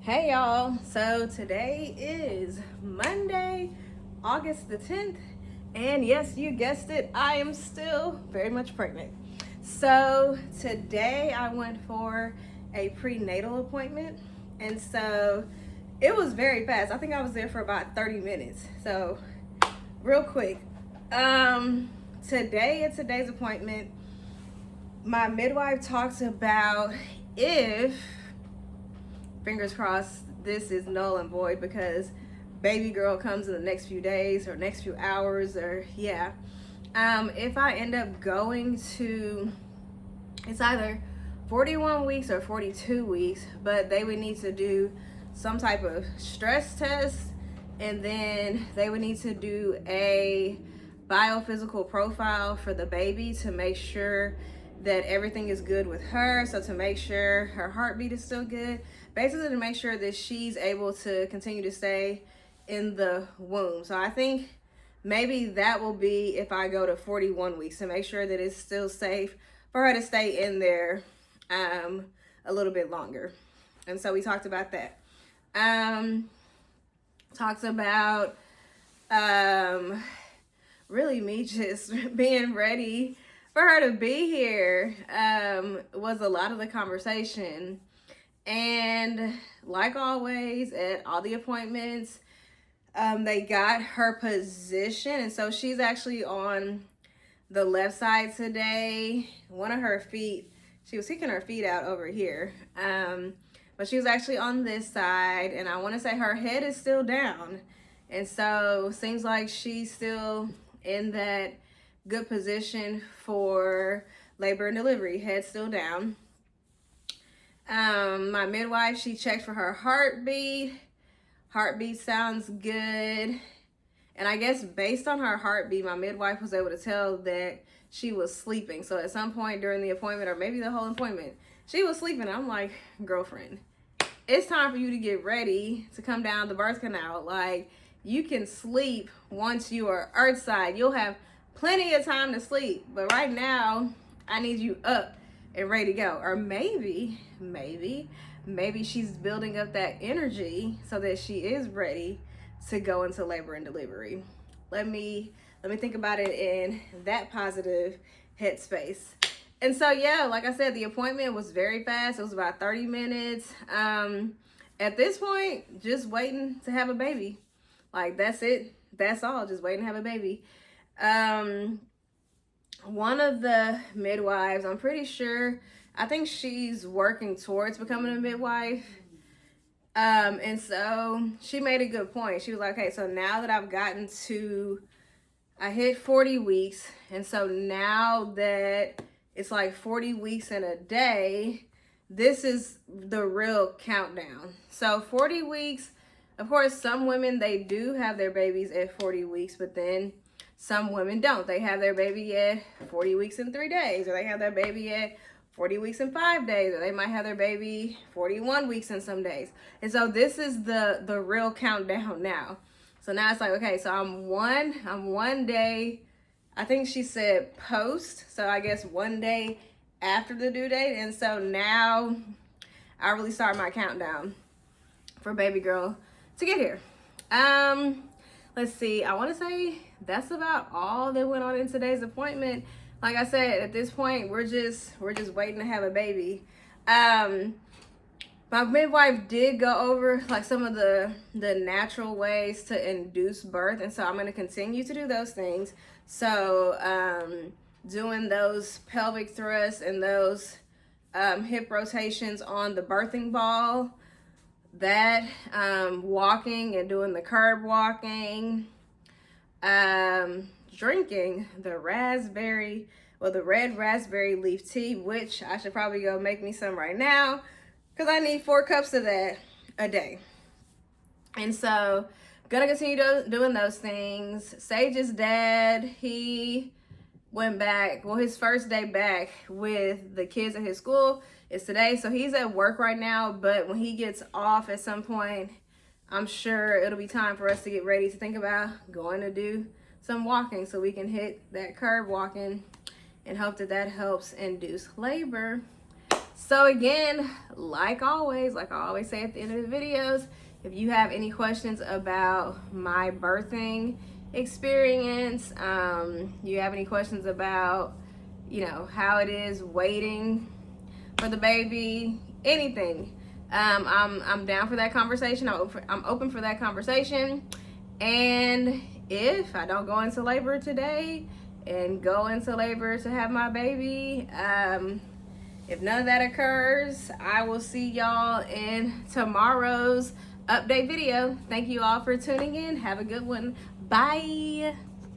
Hey y'all, so today is Monday, August the 10th, and yes, you guessed it, I am still very much pregnant. So today I went for a prenatal appointment, and so it was very fast. I think I was there for about 30 minutes. So real quick, um, today at today's appointment, my midwife talks about if, fingers crossed, this is null and void because baby girl comes in the next few days or next few hours, or yeah. If I end up going to, it's either 41 weeks or 42 weeks, but they would need to do some type of stress test, and then they would need to do a biophysical profile for the baby to make sure that everything is good with her. So to make sure her heartbeat is still good, basically to make sure that she's able to continue to stay in the womb. So I think maybe that will be if I go to 41 weeks to make sure that it's still safe for her to stay in there a little bit longer. And so we talked about that. Talked about really me just being ready for her to be here was a lot of the conversation. And like always at all the appointments, they got her position, and so she's actually on the left side today. One of her feet, she was kicking her feet out over here, but she was actually on this side, and I want to say her head is still down, and so seems like she's still in that good position for labor and delivery, head still down. My midwife, she checked for her heartbeat. Heartbeat sounds good. And I guess based on her heartbeat, my midwife was able to tell that she was sleeping. So at some point during the appointment, or maybe the whole appointment, she was sleeping. I'm like, girlfriend, it's time for you to get ready to come down the birth canal. Like, you can sleep once you are earthside. You'll have plenty of time to sleep. But right now, I need you up and ready to go. Or maybe she's building up that energy so that she is ready to go into labor and delivery. Let me think about it in that positive headspace. And so yeah, like I said, the appointment was very fast. It was about 30 minutes. At this point, just waiting to have a baby. Like, that's it. That's all. Just waiting to have a baby. One of the midwives, I'm pretty sure, I think she's working towards becoming a midwife. And so she made a good point. She was like, okay, so now that I hit 40 weeks, and so now that it's like 40 weeks in a day, this is the real countdown. So 40 weeks, of course, some women, they do have their babies at 40 weeks, but then some women don't. They have their baby at 40 weeks and 3 days, or they have their baby at 40 weeks and 5 days, or they might have their baby 41 weeks and some days. And so this is the real countdown now. So now it's like, okay, so I'm one day, I think she said post, so I guess 1 day after the due date. And so now I really start my countdown for baby girl to get here. Let's see, I want to say that's about all that went on in today's appointment. Like I said, at this point, we're just waiting to have a baby. My midwife did go over like some of the natural ways to induce birth, and so I'm going to continue to do those things. So doing those pelvic thrusts and those hip rotations on the birthing ball, that walking and doing the curb walking, drinking the red raspberry leaf tea, which I should probably go make me some right now because I need 4 cups of that a day. And so gonna continue doing those things. Sage's dad, he went back, well, his first day back with the kids at his school is today. So he's at work right now, but when he gets off at some point, I'm sure it'll be time for us to get ready to think about going to do some walking so we can hit that curb walking and hope that helps induce labor. So again, like I always say at the end of the videos, if you have any questions about my birthing experience, you have any questions about, how it is waiting for the baby, anything, I'm down for that conversation. I'm open for that conversation. And if I don't go into labor today and go into labor to have my baby, if none of that occurs, I will see y'all in tomorrow's update video. Thank you all for tuning in. Have a good one. Bye.